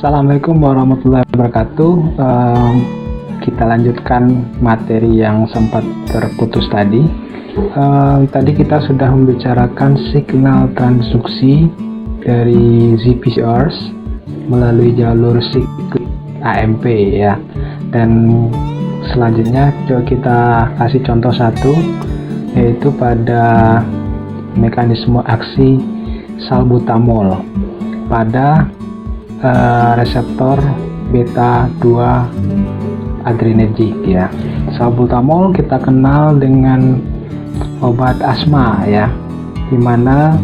Assalamualaikum warahmatullahi wabarakatuh. Kita lanjutkan materi yang sempat terputus tadi. Tadi kita sudah membicarakan signal transduksi dari GPCRs melalui jalur siklik AMP ya. Dan selanjutnya coba kita kasih contoh satu, yaitu pada mekanisme aksi salbutamol pada reseptor beta 2 adrenergic ya. Salbutamol kita kenal dengan obat asma ya, dimana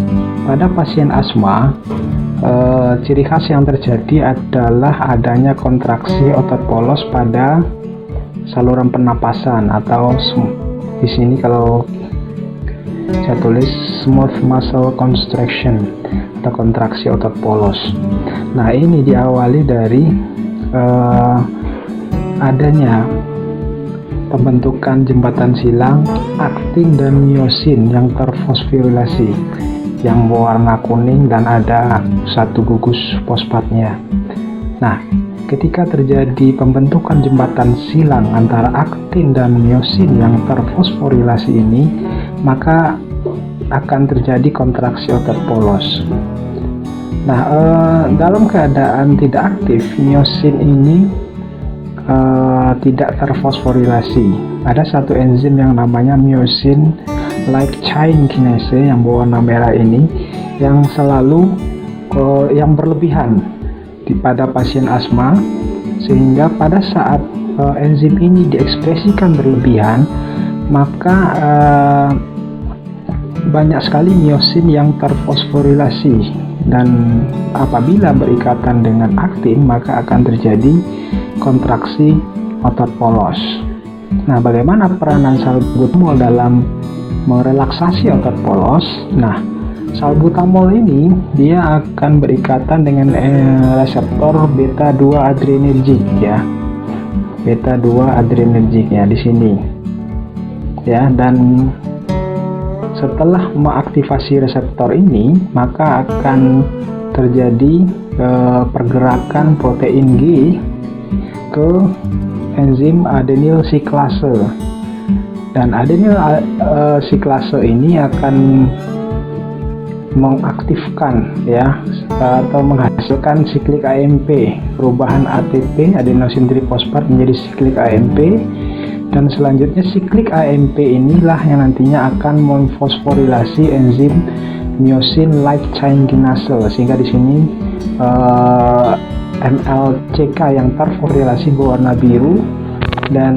pada pasien asma ciri khas yang terjadi adalah adanya kontraksi otot polos pada saluran pernapasan, atau di sini kalau saya tulis smooth muscle constriction atau kontraksi otot polos. Nah, ini diawali dari adanya pembentukan jembatan silang aktin dan miosin yang terfosforilasi yang berwarna kuning dan ada satu gugus fosfatnya. Nah, ketika terjadi pembentukan jembatan silang antara aktin dan miosin yang terfosforilasi ini, maka akan terjadi kontraksi otot polos. Nah, dalam keadaan tidak aktif, miosin ini tidak terfosforilasi. Ada satu enzim yang namanya myosin light chain kinase yang berwarna merah ini yang selalu yang berlebihan pada pasien asma, sehingga pada saat enzim ini diekspresikan berlebihan, maka banyak sekali miosin yang terfosforilasi, dan apabila berikatan dengan aktin maka akan terjadi kontraksi otot polos. Nah, bagaimana peranan salbutamol dalam merelaksasi otot polos? Nah, salbutamol ini dia akan berikatan dengan reseptor beta 2 adrenergic ya. Beta 2 adrenergic ya di sini. Ya, dan setelah mengaktifasi reseptor ini, maka akan terjadi pergerakan protein G ke enzim adenyl siklase, dan adenyl siklase ini akan mengaktifkan ya atau menghasilkan siklik AMP, perubahan ATP adenosin trifosfat menjadi siklik AMP, dan selanjutnya siklik AMP inilah yang nantinya akan memfosforilasi enzim myosin light chain kinase, sehingga di sini MLCK yang terfosforilasi berwarna biru, dan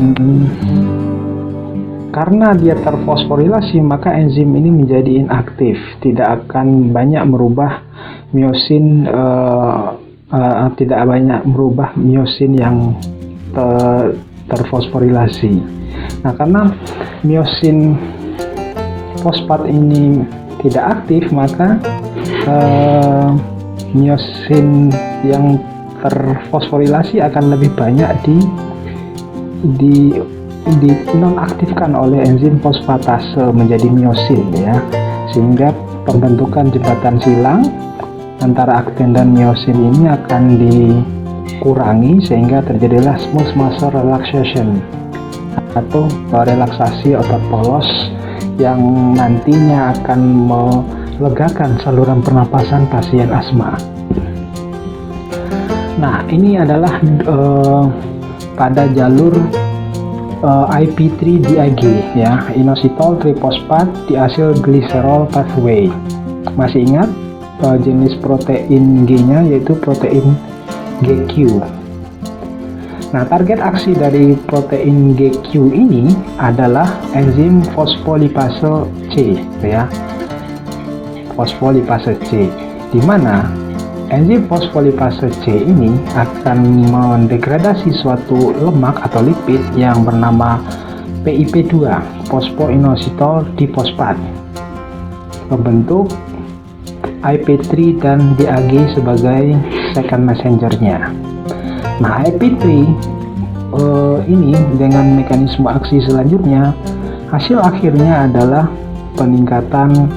karena dia terfosforilasi maka enzim ini menjadi inaktif, tidak akan banyak merubah myosin yang terfosforilasi. Nah, karena myosin fosfat ini tidak aktif, maka myosin yang terfosforilasi akan lebih banyak dinonaktifkan oleh enzim fosfatase menjadi myosin ya, sehingga pembentukan jembatan silang antara aktin dan myosin ini akan dikurangi, sehingga terjadilah smooth muscle relaxation atau relaksasi otot polos yang nantinya akan melegakan saluran pernapasan pasien asma. Nah, ini adalah pada jalur IP3-DAG ya, inositol trifosfat diacylglycerol pathway. Masih ingat jenis protein G-nya yaitu protein GQ. Nah, target aksi dari protein GQ ini adalah enzim fosfolipase C ya. Fosfolipase C, di mana enzim fosfolipase C ini akan mendegradasi suatu lemak atau lipid yang bernama PIP2, fosfoinositol difosfat, membentuk IP3 dan DAG sebagai second messenger-nya. Nah, IP3 ini dengan mekanisme aksi selanjutnya, hasil akhirnya adalah peningkatan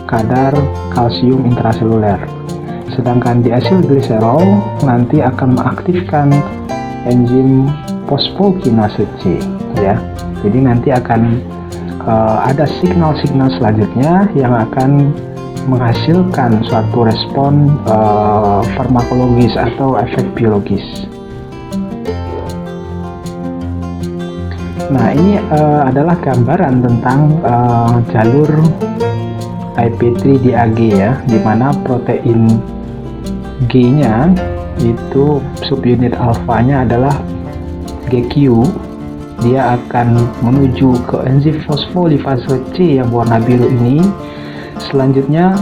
kadar kalsium intraseluler, Sedangkan diasylglicerol nanti akan mengaktifkan enzim fosfokinase C ya. Jadi nanti akan ada signal-signal selanjutnya yang akan menghasilkan suatu respon farmakologis atau efek biologis. Nah, ini adalah gambaran tentang jalur IP3-DAG ya, di mana protein G-nya itu subunit alfanya adalah GQ. Dia akan menuju ke enzim fosfolipase C yang warna biru ini. Selanjutnya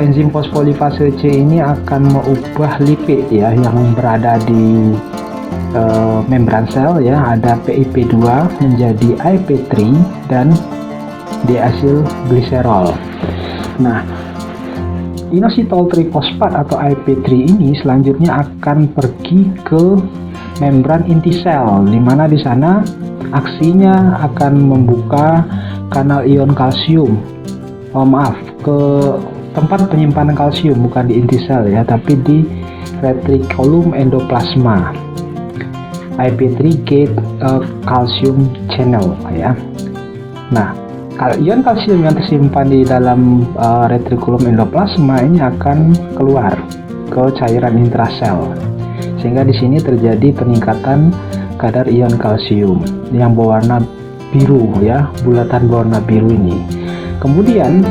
enzim fosfolipase C ini akan mengubah lipid ya yang berada di membran sel ya. Ada PIP2 menjadi IP3 dan diasylglicerol. Nah, inositol trifosfat atau IP3 ini selanjutnya akan pergi ke membran inti sel, di mana di sana aksinya akan membuka kanal ion kalsium. Ke tempat penyimpanan kalsium, bukan di inti sel ya, tapi di reticulum endoplasma. IP3 gate calcium channel ya. Nah, ion kalsium yang tersimpan di dalam reticulum endoplasma ini akan keluar ke cairan intrasel, sehingga di sini terjadi peningkatan kadar ion kalsium yang berwarna biru ya, bulatan berwarna biru ini. Kemudian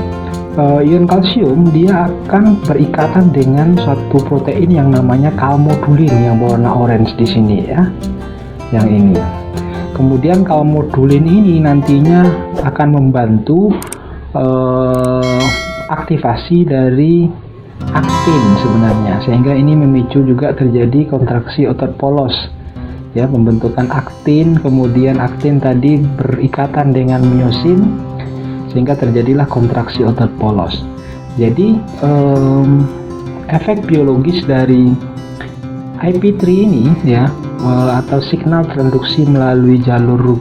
ion kalsium dia akan berikatan dengan suatu protein yang namanya kalmodulin yang berwarna orange di sini ya, yang ini. Kemudian kalmodulin ini nantinya akan membantu aktivasi dari aktin sebenarnya, sehingga ini memicu juga terjadi kontraksi otot polos ya, pembentukan aktin. Kemudian aktin tadi berikatan dengan miosin sehingga terjadilah kontraksi otot polos. Jadi efek biologis dari IP3 ini ya, atau signal transduksi melalui jalur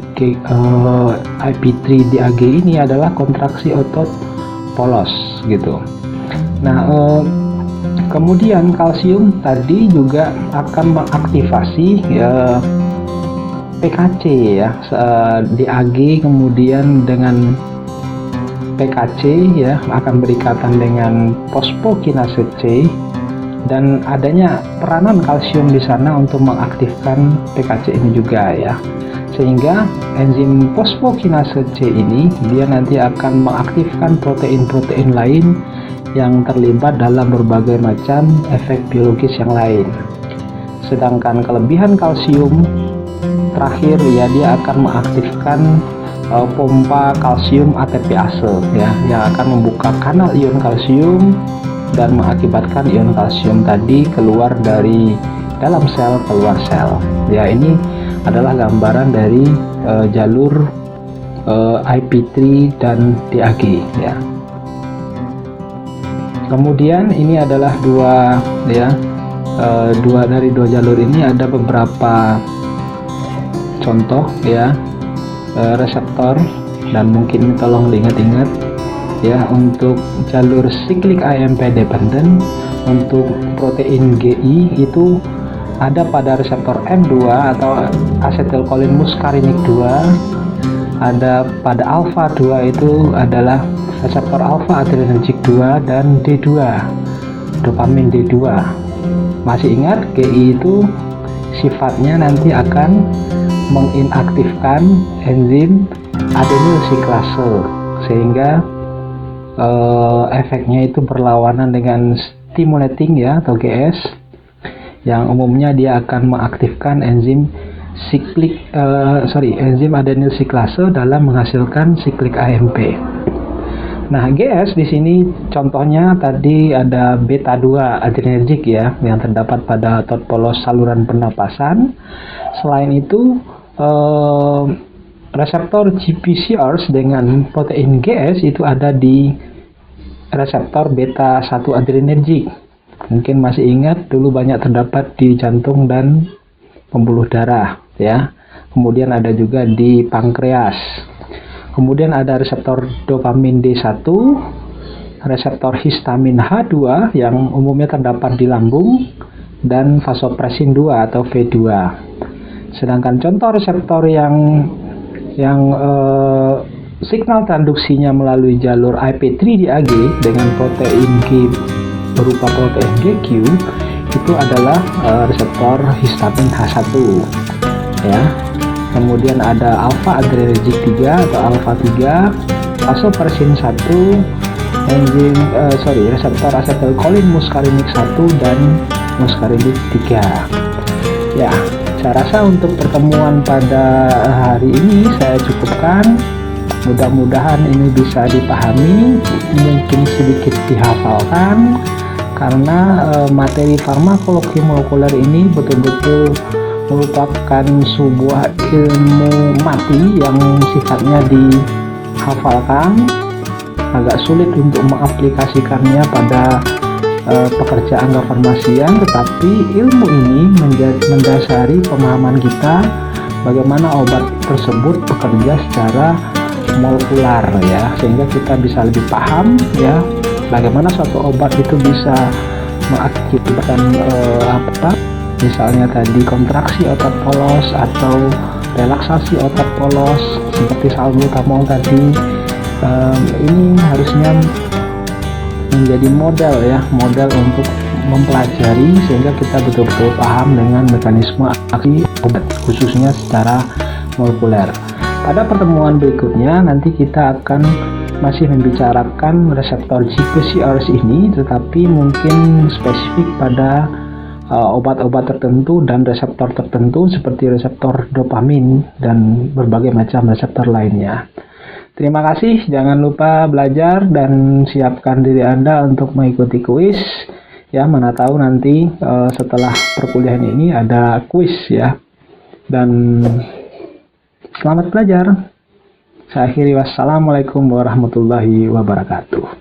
IP3-DAG ini adalah kontraksi otot polos gitu. Nah, kemudian kalsium tadi juga akan mengaktifasi ya, PKC ya, DAG kemudian dengan PKC ya akan berikatan dengan fosfokinase C, dan adanya peranan kalsium di sana untuk mengaktifkan PKC ini juga ya, sehingga enzim fosfokinase C ini dia nanti akan mengaktifkan protein-protein lain yang terlibat dalam berbagai macam efek biologis yang lain. Sedangkan kelebihan kalsium terakhir ya, dia akan mengaktifkan pompa kalsium ATPase ya, yang akan membuka kanal ion kalsium dan mengakibatkan ion kalsium tadi keluar dari dalam sel, keluar sel ya. Ini adalah gambaran dari jalur IP3 dan DAG ya. Kemudian ini adalah dua jalur ini ada beberapa contoh ya, reseptor, dan mungkin tolong diingat-ingat ya. Untuk jalur cyclic AMP dependent untuk protein GI itu ada pada reseptor M2 atau acetylcholine muscarinic 2, ada pada alpha 2 itu adalah reseptor alpha adrenergic 2 dan D2, dopamin D2. Masih ingat, GI itu sifatnya nanti akan menginaktifkan enzim adenyl siklase, sehingga efeknya itu berlawanan dengan stimulating ya atau GS, yang umumnya dia akan mengaktifkan enzim enzim adenyl siklase dalam menghasilkan cyclic AMP. Nah, GS di sini contohnya tadi ada beta 2 adrenergic ya, yang terdapat pada otot polos saluran pernapasan. Selain itu reseptor GPCRs dengan protein GS itu ada di reseptor beta 1 adrenergic. Mungkin masih ingat, dulu banyak terdapat di jantung dan pembuluh darah ya. Kemudian ada juga di pankreas. Kemudian ada reseptor dopamin D1 reseptor histamin H2 yang umumnya terdapat di lambung, dan vasopressin 2 atau V2. Sedangkan contoh reseptor yang signal transduksinya melalui jalur IP3 di AG dengan protein G berupa protein GQ itu adalah reseptor histamin H1 ya. Kemudian ada alpha adrenergic 3 atau alpha 3, vasopressin 1, reseptor acetylcholine muscarinic 1 dan muscarinic 3. Ya, saya rasa untuk pertemuan pada hari ini saya cukupkan. Mudah-mudahan ini bisa dipahami, mungkin sedikit dihafalkan, karena materi farmakologi molekuler ini betul-betul merupakan sebuah ilmu mati yang sifatnya dihafalkan, agak sulit untuk mengaplikasikannya pada pekerjaan kefarmasian, tetapi ilmu ini mendasari pemahaman kita bagaimana obat tersebut bekerja secara molekular ya, sehingga kita bisa lebih paham ya bagaimana suatu obat itu bisa mengakibatkan misalnya tadi kontraksi otot polos atau relaksasi otot polos seperti salbutamol tadi. Ini harusnya menjadi model untuk mempelajari sehingga kita betul-betul paham dengan mekanisme aksi obat khususnya secara molekuler. Pada pertemuan berikutnya nanti kita akan masih membicarakan reseptor GPCRs ini, tetapi mungkin spesifik pada obat-obat tertentu dan reseptor tertentu seperti reseptor dopamin dan berbagai macam reseptor lainnya. Terima kasih, jangan lupa belajar dan siapkan diri Anda untuk mengikuti kuis ya, mana tahu nanti setelah perkuliahan ini ada kuis ya. Dan selamat belajar. Saya akhiri, wassalamualaikum warahmatullahi wabarakatuh.